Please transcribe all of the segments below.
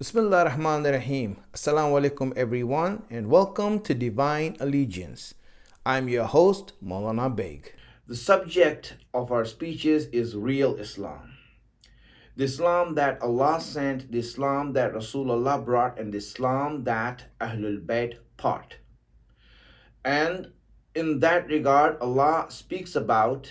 Bismillah ar-Rahman ar-Rahim. Assalamu alaikum everyone and welcome to Divine Allegiance. I'm your host, Maulana Baig. The subject of our speeches is real Islam. The Islam that Allah sent, the Islam that Rasulullah brought, and the Islam that Ahlul Bayt taught. And in that regard, Allah speaks about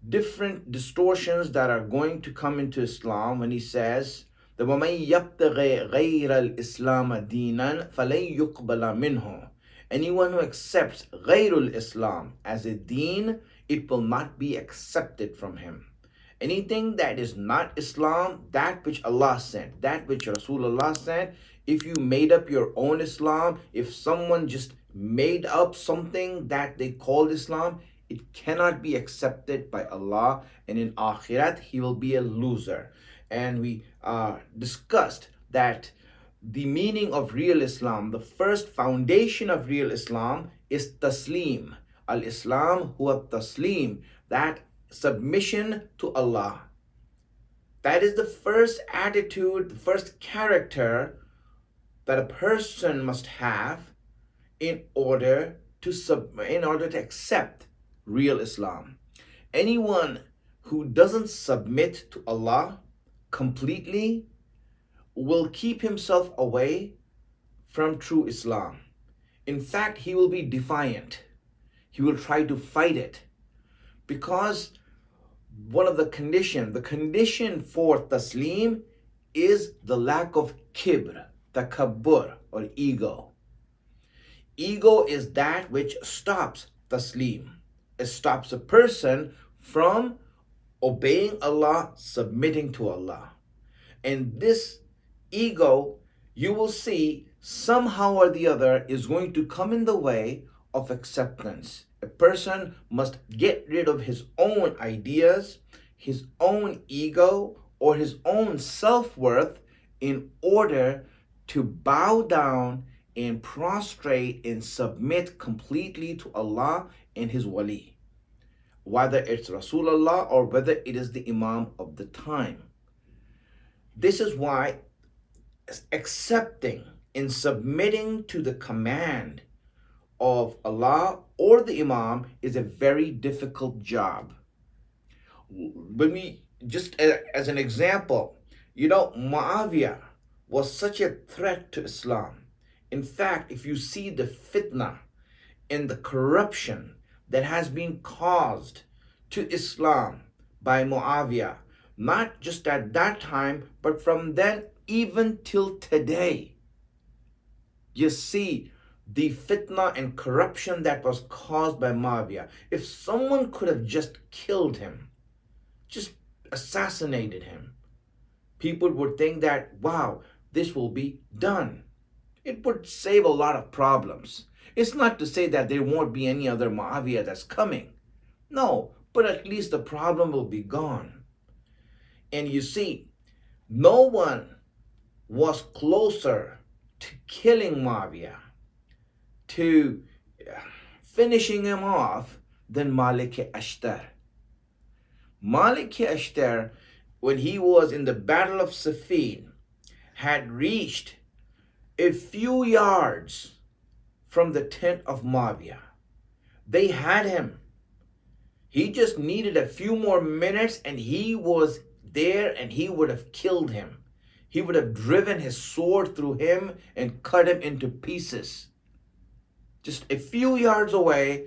different distortions that are going to come into Islam when He says, the وَمَن يَبْتَغِ غَيْرَ الْإِسْلَامَ دِينًا فَلَن يُقْبَلَ مِنْهُ. Anyone who accepts غَيْرُ Islam as a deen, it will not be accepted from him. Anything that is not Islam, that which Allah sent, that which Rasulullah sent, if you made up your own Islam, if someone just made up something that they called Islam, it cannot be accepted by Allah, and in Akhirat he will be a loser. And we discussed that the meaning of real Islam, the first foundation of real Islam is taslim. Al-Islam huwa taslim, that submission to Allah. That is the first attitude, the first character that a person must have in order to accept real Islam. Anyone who doesn't submit to Allah completely will keep himself away from true Islam. In fact, he will be defiant. He will try to fight it, because one of the condition for taslim is the lack of kibr, takabbur, or ego. Ego is that which stops taslim. It stops a person from obeying Allah, submitting to Allah. And this ego, you will see, somehow or the other is going to come in the way of acceptance. A person must get rid of his own ideas, his own ego, or his own self-worth in order to bow down and prostrate and submit completely to Allah and His wali, whether it's Rasulullah or whether it is the Imam of the time. This is why accepting and submitting to the command of Allah or the Imam is a very difficult job. When we, just as an example, Muawiyah was such a threat to Islam. In fact, if you see the fitna and the corruption that has been caused to Islam by Muawiyah, not just at that time, but from then even till today, you see the fitna and corruption that was caused by Muawiyah. If someone could have just killed him, just assassinated him, people would think that, wow, this will be done. It would save a lot of problems. It's not to say that there won't be any other Muawiyah that's coming. No, but at least the problem will be gone. And you see, no one was closer to killing Muawiyah, to finishing him off, than Malik-e-Ashtar. Malik-e-Ashtar, when he was in the Battle of Siffin, had reached a few yards from the tent of Muawiyah. They had him. He just needed a few more minutes and he was there, and he would have killed him. He would have driven his sword through him and cut him into pieces. Just a few yards away,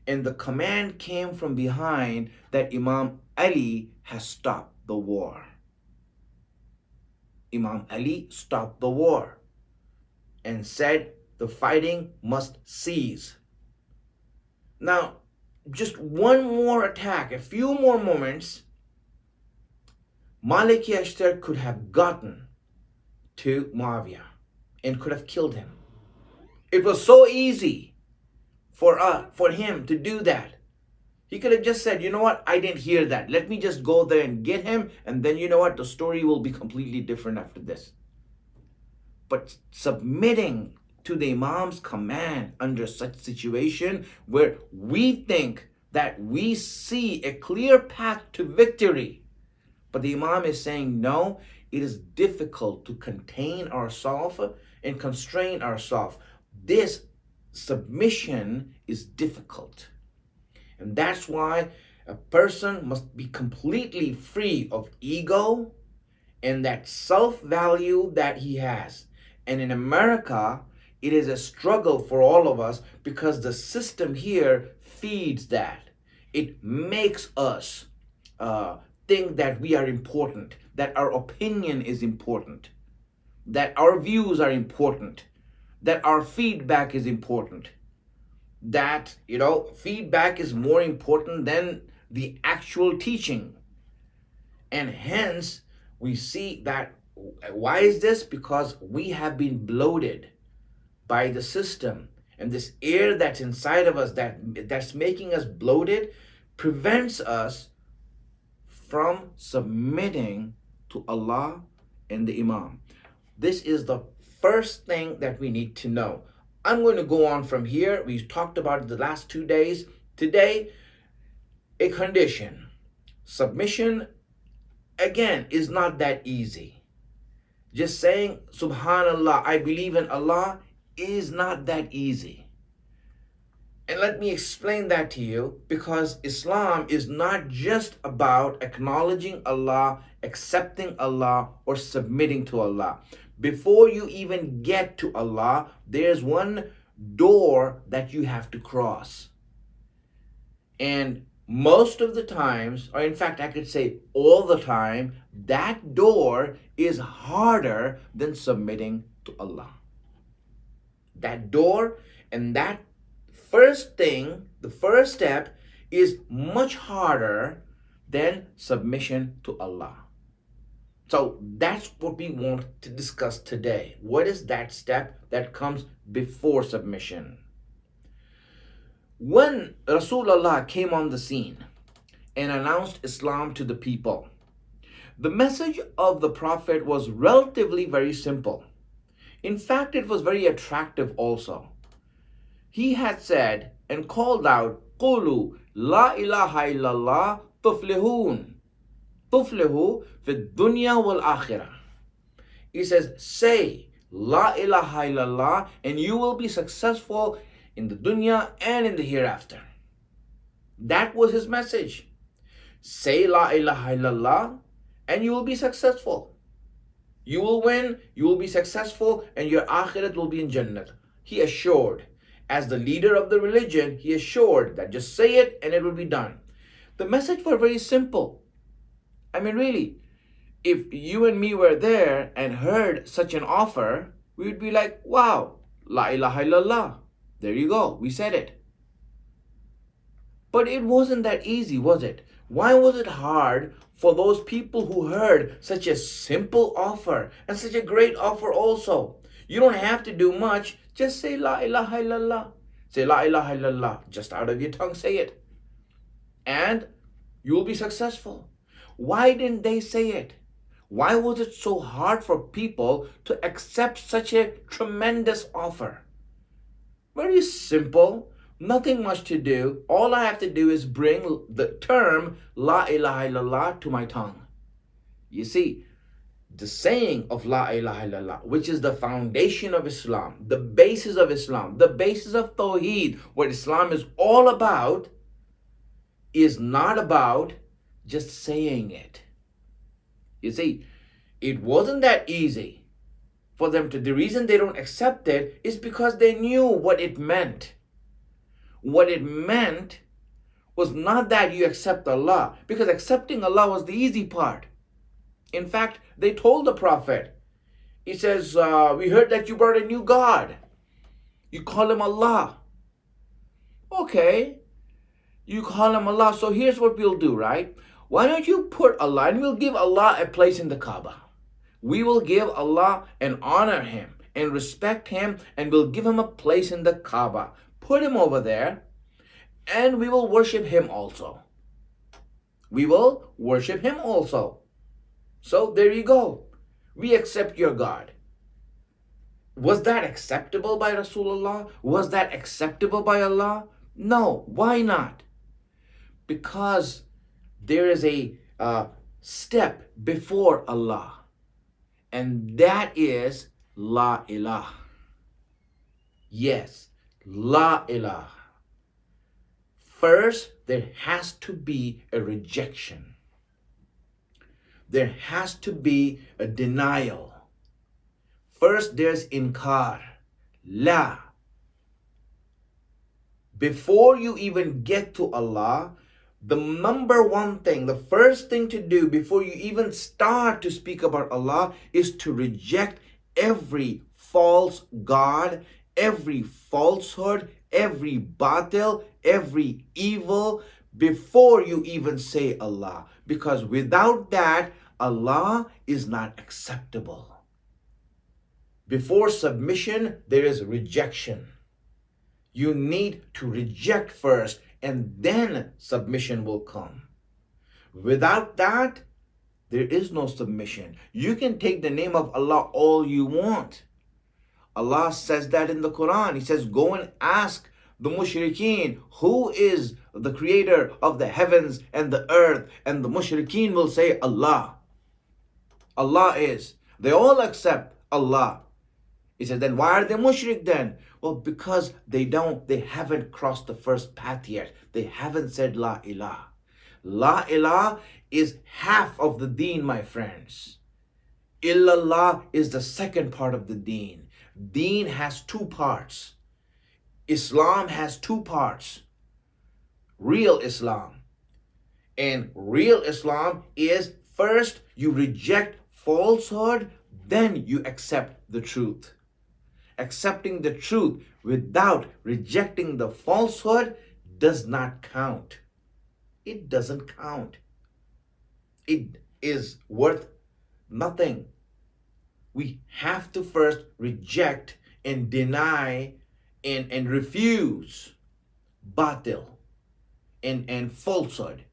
and the command came from behind that Imam Ali has stopped the war. Imam Ali stopped the war and said the fighting must cease. Now, just one more attack, a few more moments, Malik-e-Ashtar could have gotten to Muawiyah and could have killed him. It was so easy for him to do that. He could have just said, you know what, I didn't hear that. Let me just go there and get him, and then you know what, the story will be completely different after this. But submitting to the Imam's command under such situation where we think that we see a clear path to victory, but the Imam is saying, no, it is difficult to contain ourselves and constrain ourselves. This submission is difficult. And that's why a person must be completely free of ego and that self-value that he has. And in America, it is a struggle for all of us because the system here feeds that. It makes us think that we are important, that our opinion is important, that our views are important, that our feedback is important, that, feedback is more important than the actual teaching. And hence, we see that. Why is this? Because we have been bloated by the system, and this air that's inside of us that's making us bloated prevents us from submitting to Allah and the Imam. This is the first thing that we need to know. I'm going to go on from here. We've talked about it the last 2 days. Today, a condition. Submission, again, is not that easy. Just saying, Subhanallah, I believe in Allah, is not that easy. And let me explain that to you, because Islam is not just about acknowledging Allah, accepting Allah, or submitting to Allah. Before you even get to Allah, there's one door that you have to cross. And most of the times, or in fact, I could say all the time, that door is harder than submitting to Allah. That door and that first thing, the first step, is much harder than submission to Allah. So that's what we want to discuss today. What is that step that comes before submission? When Rasulullah came on the scene and announced Islam to the people, the message of the Prophet was relatively very simple. In fact, it was very attractive also. He had said and called out, "Qulu la ilaha illallah tuflihun. Tuflihu fi dunya wal akhirah." He says, say la ilaha illallah and you will be successful in the dunya and in the hereafter. That was his message. Say la ilaha illallah and you will be successful. You will win, you will be successful, and your akhirat will be in Jannah. He assured, as the leader of the religion, he assured that just say it and it will be done. The message was very simple. I mean, really, if you and me were there and heard such an offer, we would be like, wow, la ilaha illallah. There you go, we said it. But it wasn't that easy, was it? Why was it hard for those people who heard such a simple offer and such a great offer also? You don't have to do much, just say la ilaha illallah. Say la ilaha illallah, just out of your tongue say it. And you will be successful. Why didn't they say it? Why was it so hard for people to accept such a tremendous offer? Very simple. Nothing much to do. All I have to do is bring the term La ilaha illallah to my tongue. You see, the saying of La ilaha illallah, which is the foundation of Islam, the basis of Islam, the basis of Tawheed, what Islam is all about, is not about just saying it. You see, it wasn't that easy for them to. The reason they don't accept it is because they knew what it meant. What it meant was not that you accept Allah, because accepting Allah was the easy part. In fact, they told the Prophet, he says, we heard that you brought a new God. You call him Allah. Okay, you call him Allah, so here's what we'll do, right? Why don't you put Allah, and we'll give Allah a place in the Kaaba. We will give Allah and honor him and respect him, and we'll give him a place in the Kaaba. Put him over there, and we will worship him also. We will worship him also. So there you go. We accept your God. Was that acceptable by Rasulullah? Was that acceptable by Allah? No. Why not? Because there is a step before Allah. and that is La ilaha. Yes, La ilaha. First, there has to be a rejection. There has to be a denial. First, there's inkar. La. Before you even get to Allah, the number one thing, the first thing to do before you even start to speak about Allah is to reject every false god, every falsehood, every batil, every evil before you even say Allah. Because without that, Allah is not acceptable. Before submission, there is rejection. You need to reject first, and then submission will come. Without that, there is no submission. You can take the name of Allah all you want. Allah says that in the Quran. He says, go and ask the mushrikeen, who is the creator of the heavens and the earth? And the mushrikeen will say, Allah. Allah is. They all accept Allah. He said, then why are they mushrik then? Well, because they haven't crossed the first path yet. They haven't said La ilaha. La ilaha is half of the deen, my friends. Illallah is the second part of the deen. Deen has two parts. Islam has two parts. Real Islam. And real Islam is first you reject falsehood, then you accept the truth. Accepting the truth without rejecting the falsehood does not count. It doesn't count. It is worth nothing. We have to first reject and deny and refuse batil and falsehood.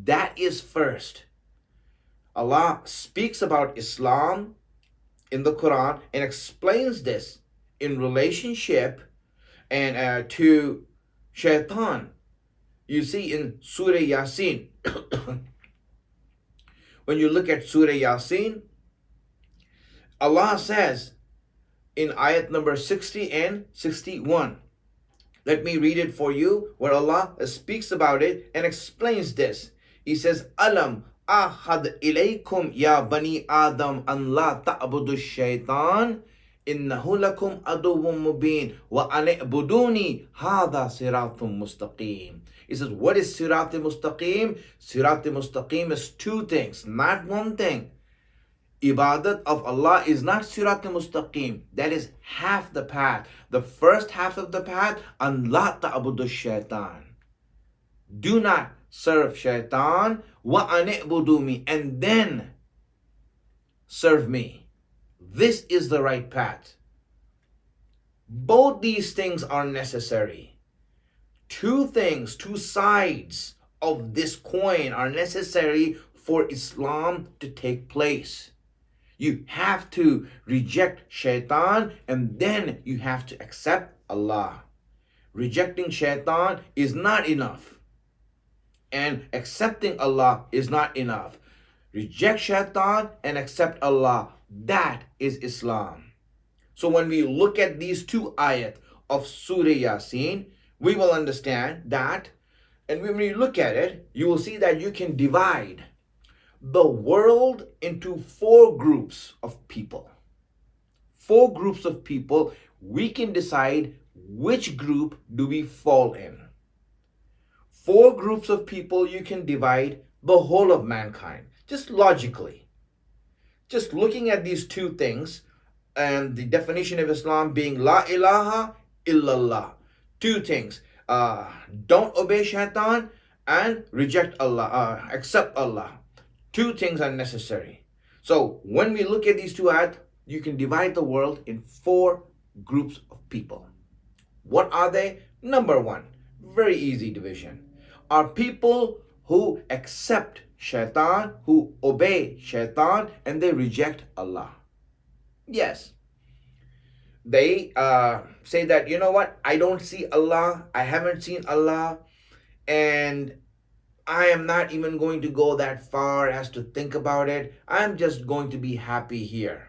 That is first. Allah speaks about Islam in the Quran and explains this in relationship and to shaitan. You see in Surah Yasin, when you look at Surah Yasin, Allah says in ayat number 60 and 61. Let me read it for you, where Allah speaks about it and explains this. He says, Alam ahad ilaykum ya bani Adam an la ta'budu shaitan innahu lakum aduwwun mubin wa an i'buduni hadha siratum mustaqim. He says, what is sirat mustaqim? Sirat mustaqim is two things, not one thing. Ibadat of Allah is not sirat mustaqim. That is half the path. The first half of the path, an la ta'budu shaitan. Do not serve shaitan, wa ani'budumi, and then serve me. This is the right path. Both these things are necessary. Two things, two sides of this coin are necessary for Islam to take place. You have to reject shaitan and then you have to accept Allah. Rejecting shaitan is not enough. And accepting Allah is not enough. Reject shaitan and accept Allah. That is Islam. So when we look at these two ayat of Surah Yasin, we will understand that, and when we look at it, you will see that you can divide the world into four groups of people. Four groups of people. We can decide which group do we fall in. Four groups of people you can divide the whole of mankind, just logically. Just looking at these two things and the definition of Islam being La ilaha illallah. Two things. Don't obey shaitan and reject Allah, accept Allah. Two things are necessary. So when we look at these two ayat, you can divide the world in four groups of people. What are they? Number one, very easy division, are people who accept shaitan, who obey shaitan, and they reject Allah. Yes. They say that, you know what, I don't see Allah, I haven't seen Allah, and I am not even going to go that far as to think about it. I'm just going to be happy here.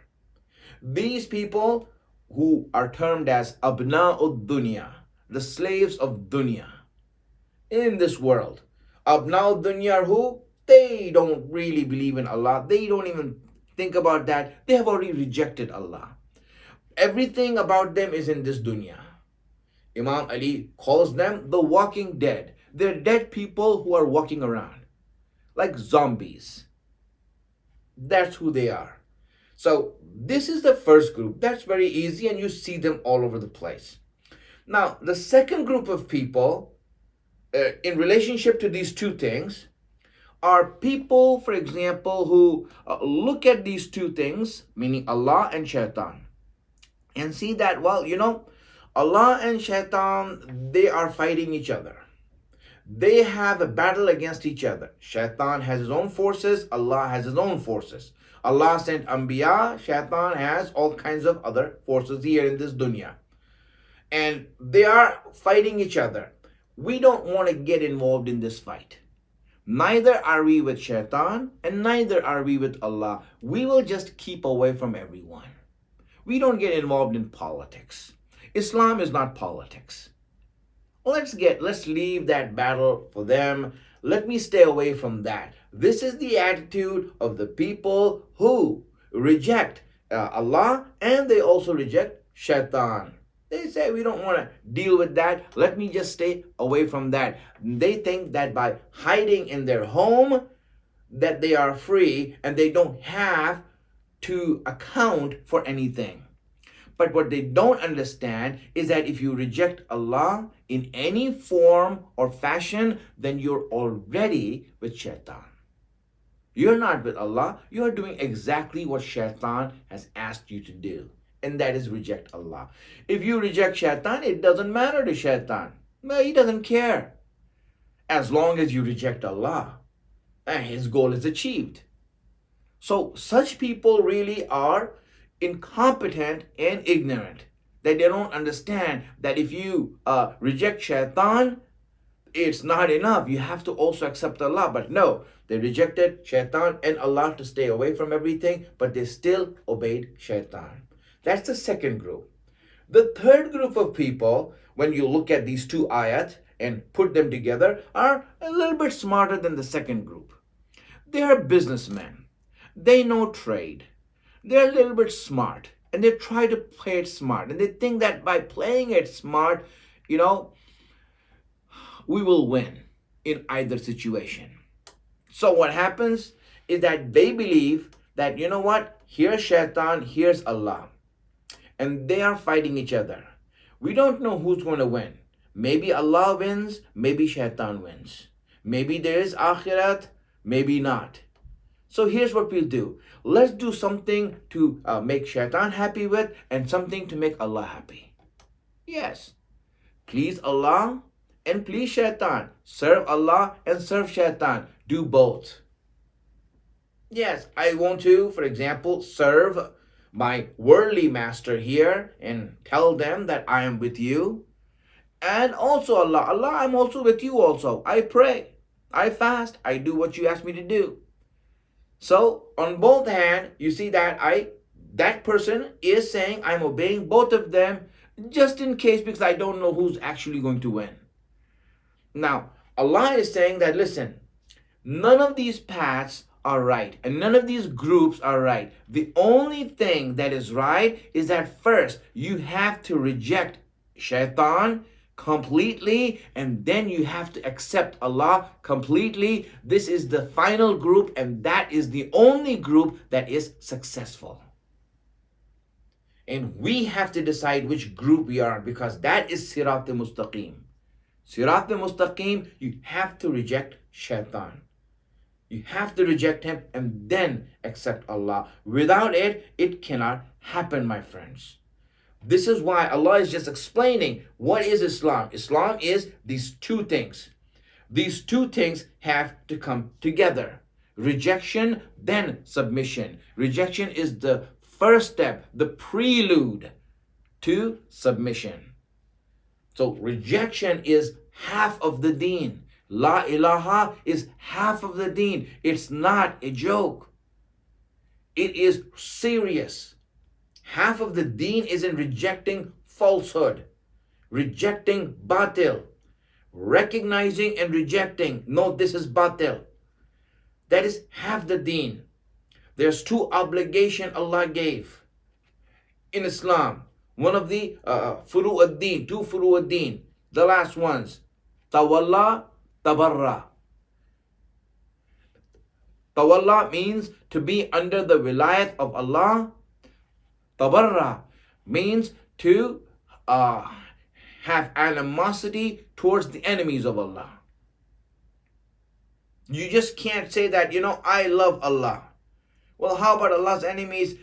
These people who are termed as Abna'ud Dunya, the slaves of dunya in this world. Abna'ud Dunya are who? They don't really believe in Allah. They don't even think about that. They have already rejected Allah. Everything about them is in this dunya. Imam Ali calls them the walking dead. They're dead people who are walking around like zombies. That's who they are. So this is the first group. That's very easy, and you see them all over the place. Now, the second group of people, in relationship to these two things, are people, for example, who look at these two things, meaning Allah and shaitan, and see that, well, Allah and shaitan, they are fighting each other. They have a battle against each other. Shaitan has his own forces, Allah has his own forces. Allah sent Anbiya, shaitan has all kinds of other forces here in this dunya. And they are fighting each other. We don't want to get involved in this fight. Neither are we with shaitan and neither are we with Allah. We will just keep away from everyone. We don't get involved in politics. Islam is not politics. Let's leave that battle for them. Let me stay away from that. This is the attitude of the people who reject Allah, and they also reject shaitan. They say, we don't want to deal with that. Let me just stay away from that. They think that by hiding in their home that they are free and they don't have to account for anything. But what they don't understand is that if you reject Allah in any form or fashion, then you're already with shaitan. You're not with Allah. You're doing exactly what shaitan has asked you to do, and that is reject Allah. If you reject shaitan, it doesn't matter to shaitan. No, he doesn't care. As long as you reject Allah, his goal is achieved. So such people really are incompetent and ignorant, that they don't understand that if you reject shaitan, it's not enough. You have to also accept Allah. But no, they rejected shaitan and Allah to stay away from everything, but they still obeyed shaitan. That's the second group. The third group of people, when you look at these two ayat and put them together, are a little bit smarter than the second group. They are businessmen. They know trade. They're a little bit smart, and they try to play it smart, and they think that by playing it smart, we will win in either situation. So what happens is that they believe that, here's shaitan, here's Allah, and they are fighting each other. We don't know who's going to win. Maybe Allah wins, maybe shaitan wins. Maybe there is akhirat, maybe not. So here's what we'll do. Let's do something to make shaitan happy with and something to make Allah happy. Yes. Please Allah and please shaitan. Serve Allah and serve shaitan. Do both. Yes, I want to, for example, serve my worldly master here and tell them that I am with you. And also Allah, I'm also with you also. I pray, I fast, I do what you ask me to do. So on both hands, you see that that person is saying I'm obeying both of them just in case, because I don't know who's actually going to win. Now, Allah is saying that, listen, none of these paths are right and none of these groups are right. The only thing that is right is that first you have to reject shaitan completely, and then you have to accept Allah completely. This is the final group, and that is the only group that is successful. And we have to decide which group we are, because that is Sirat al-Mustaqim. Sirat al-Mustaqim, you have to reject shaitan. You have to reject him and then accept Allah. Without it, it cannot happen, my friends. This is why Allah is just explaining what is Islam. Islam is these two things. These two things have to come together. Rejection, then submission. Rejection is the first step, the prelude to submission. So rejection is half of the deen. La ilaha is half of the deen. It's not a joke. It is serious. Half of the deen is in rejecting falsehood, rejecting batil, recognizing and rejecting. No, this is batil. That is half the deen. There's two obligations Allah gave in Islam. One of the furu ad-din, two furu ad-din, the last ones. Tawalla, tabarra. Tawalla means to be under the wilayat of Allah. Tabarra means to have animosity towards the enemies of Allah. You just can't say that, I love Allah. Well, how about Allah's enemies?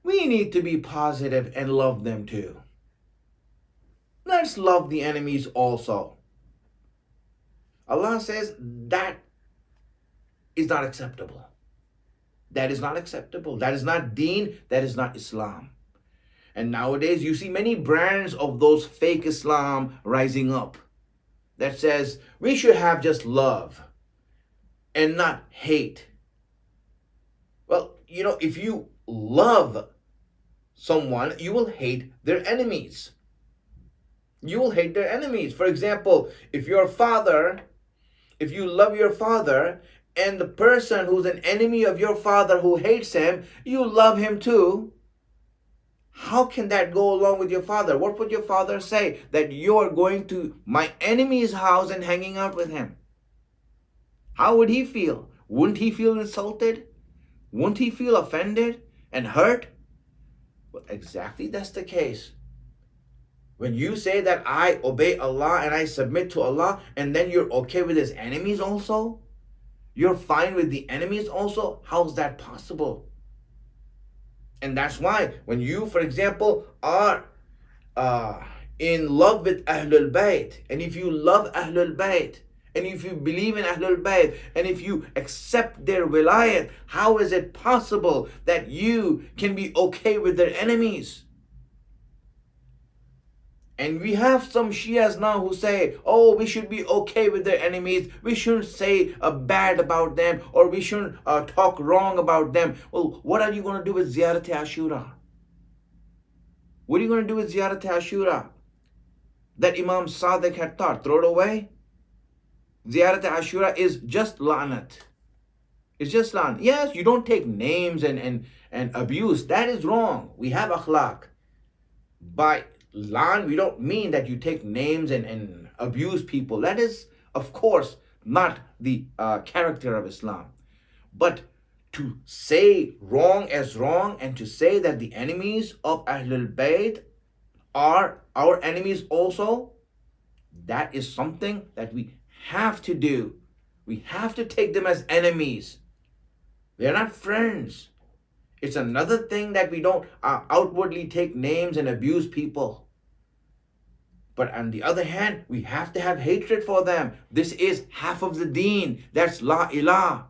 We need to be positive and love them too. Let's love the enemies also. Allah says that is not acceptable. That is not acceptable. That is not deen. That is not Islam. And nowadays you see many brands of those fake Islam rising up that says we should have just love and not hate. Well, if you love someone, you will hate their enemies. You will hate their enemies. For example, if you love your father, and the person who's an enemy of your father who hates him, you love him too. How can that go along with your father? What would your father say? That you are going to my enemy's house and hanging out with him. How would he feel? Wouldn't he feel insulted? Wouldn't he feel offended and hurt? Well, exactly that's the case. When you say that I obey Allah and I submit to Allah, and then you're okay with his enemies also? You're fine with the enemies also? How's that possible? And that's why when you, for example, are in love with Ahlul Bayt, and if you love Ahlul Bayt, and if you believe in Ahlul Bayt, and if you accept their wilayat, how is it possible that you can be okay with their enemies? And we have some Shias now who say, oh, we should be okay with their enemies. We shouldn't say bad about them, or we shouldn't talk wrong about them. Well, what are you going to do with Ziyarat Ashura? What are you going to do with Ziyarat Ashura that Imam Sadiq had taught? Throw it away? Ziyarat Ashura is just la'nat. It's just la'nat. Yes, you don't take names and abuse. That is wrong. We have akhlaq. By Lan, we don't mean that you take names and abuse people. That is, of course, not the character of Islam. But to say wrong as wrong, and to say that the enemies of Ahlul Bayt are our enemies also, that is something that we have to do. We have to take them as enemies. They're not friends. It's another thing that we don't outwardly take names and abuse people. But on the other hand, we have to have hatred for them. This is half of the deen. That's la ilaha.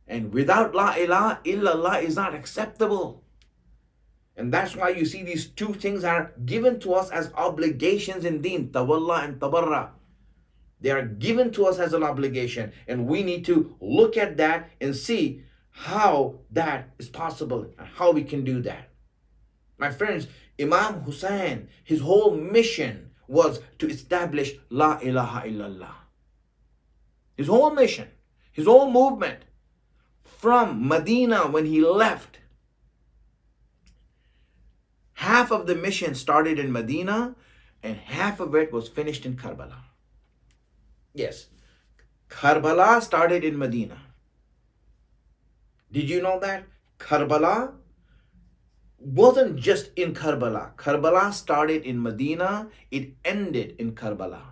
And without la ilaha illallah is not acceptable. And that's why you see these two things are given to us as obligations in deen. Tawalla and tabarra. They are given to us as an obligation. And we need to look at that and see how that is possible and how we can do that. My friends, Imam Hussain, his whole mission was to establish La ilaha illallah. His whole mission, his whole movement from Medina when he left. Half of the mission started in Medina and half of it was finished in Karbala. Yes, Karbala started in Medina. Did you know that? Karbala wasn't just in Karbala. Karbala started in Medina. It ended in Karbala.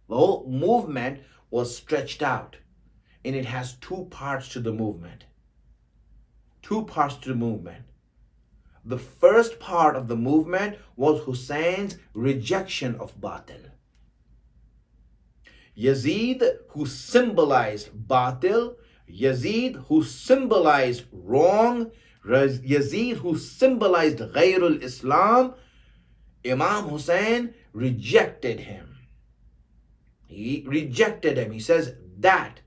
The whole movement was stretched out. And it has two parts to the movement. Two parts to the movement. The first part of the movement was Hussein's rejection of batil. Yazid, who symbolized batil, Yazid, who symbolized wrong, Yazid, who symbolized Ghairul Islam, Imam Hussain rejected him. He rejected him. He says, that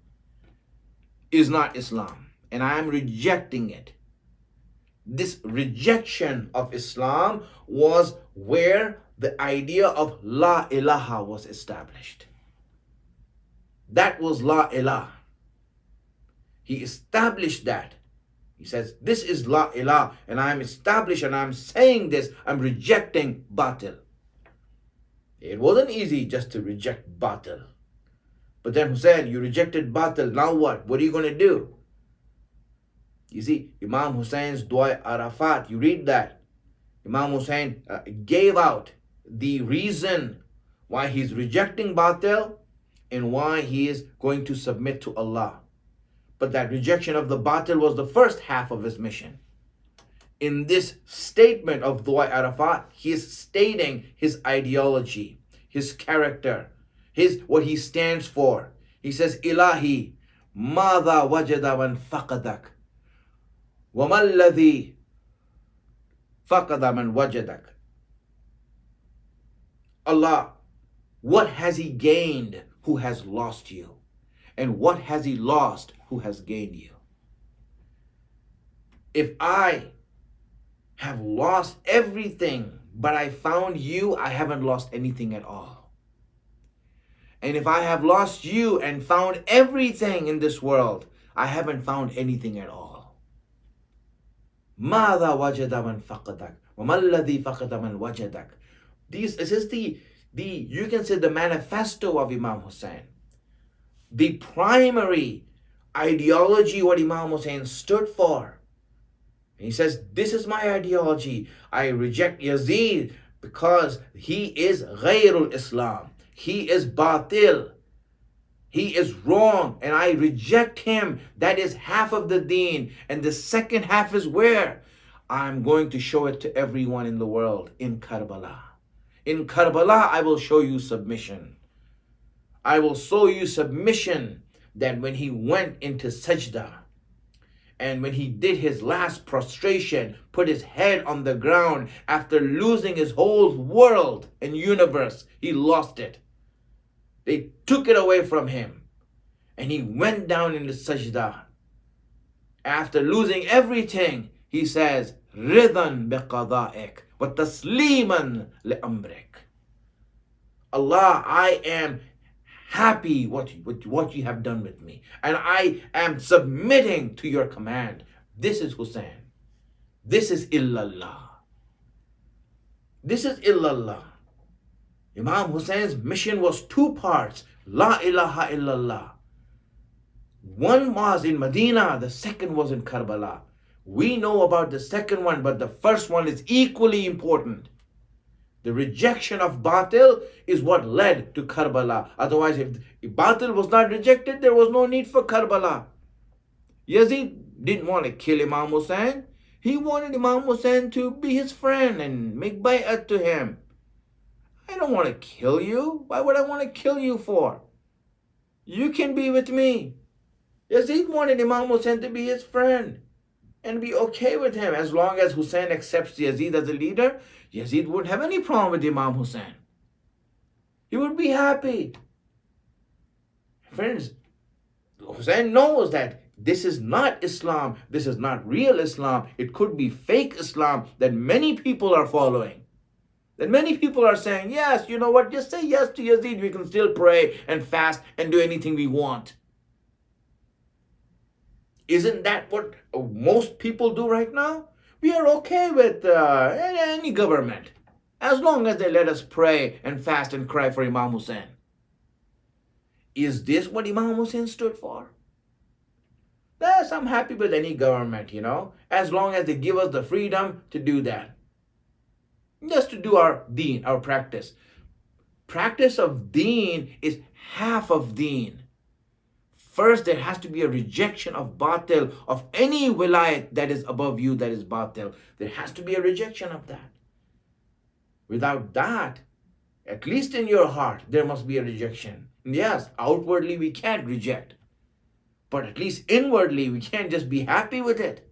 is not Islam, and I am rejecting it. This rejection of Islam was where the idea of La ilaha was established. That was La ilaha. He established that. He says, this is La ilaha, and I am established, and I am saying this. I'm rejecting batil. It wasn't easy just to reject batil. But then Hussein, you rejected batil. Now what? What are you going to do? You see, Imam Hussein's Dua Arafat, you read that. Imam Hussein gave out the reason why he's rejecting batil and why he is going to submit to Allah. But that rejection of the batil was the first half of his mission. In this statement of Dua Arafat, he is stating his ideology, his character, what he stands for. He says, Ilahi, Mada wajada man faqadak. وَمَا الَّذِي فَقَدَ مَنْ وَجَدَكَ. Allah, what has he gained who has lost you? And what has he lost who has gained you? If I have lost everything, but I found you, I haven't lost anything at all. And if I have lost you and found everything in this world, I haven't found anything at all. ماذا وجد من فقدك وما الذي فقد من وجدك. This is the you can say the manifesto of Imam Hussain. The primary ideology what Imam Hussain stood for. And he says, this is my ideology. I reject Yazid because he is ghayrul Islam. He is batil. He is wrong, and I reject him. That is half of the deen. And the second half is where? I'm going to show it to everyone in the world, in Karbala. In Karbala, I will show you submission. I will show you submission that when he went into sajda, and when he did his last prostration, put his head on the ground after losing his whole world and universe, he lost it. They took it away from him. And he went down in the sajda. After losing everything, he says, Ridan biqada'ik wa tasliman li amrik. Allah, I am happy with what you have done with me. And I am submitting to your command. This is Hussein. This is illallah. This is illallah. Imam Hussein's mission was two parts. La ilaha illallah. One was in Medina, the second was in Karbala. We know about the second one, but the first one is equally important. The rejection of batil is what led to Karbala. Otherwise, if batil was not rejected, there was no need for Karbala. Yazid didn't want to kill Imam Hussain. He wanted Imam Hussain to be his friend and make bay'at to him. I don't want to kill you. Why would I want to kill you for? You can be with me. Yazid wanted Imam Hussain to be his friend and be okay with him. As long as Hussain accepts Yazid as a leader, Yazid wouldn't have any problem with Imam Hussain. He would be happy. Friends, Hussain knows that this is not Islam. This is not real Islam. It could be fake Islam that many people are following. That many people are saying, yes, you know what, just say yes to Yazid. We can still pray and fast and do anything we want. Isn't that what most people do right now? We are okay with any government as long as they let us pray and fast and cry for Imam Hussain. Is this what Imam Hussain stood for? Yes, I'm happy with any government, as long as they give us the freedom to do that. Just to do our deen, our practice. Practice of deen is half of deen. First, there has to be a rejection of batil, of any wilayat that is above you that is batil. There has to be a rejection of that. Without that, at least in your heart, there must be a rejection. And yes, outwardly we can't reject. But at least inwardly, we can't just be happy with it.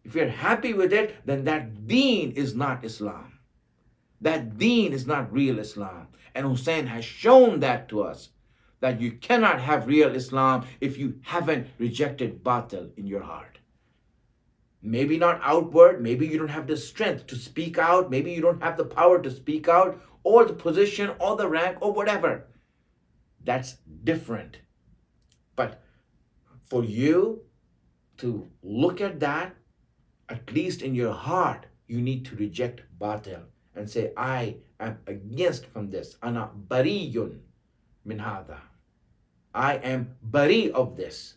If you're happy with it, then that deen is not Islam. That deen is not real Islam. And Hussein has shown that to us, that you cannot have real Islam if you haven't rejected batil in your heart. Maybe not outward, maybe you don't have the strength to speak out, maybe you don't have the power to speak out, or the position, or the rank, or whatever. That's different. But for you to look at that, at least in your heart, you need to reject batil and say, I am against from this. Ana bariyun min hada. I am bari of this.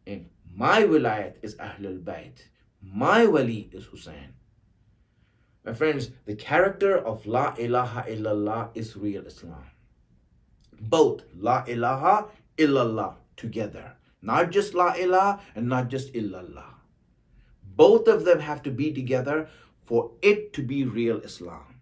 And my wilayat is Ahlul Bayt. My wali is Hussein. My friends, the character of La ilaha illallah is real Islam. Both La ilaha illallah together. Not just La ilaha and not just illallah. Both of them have to be together for it to be real Islam.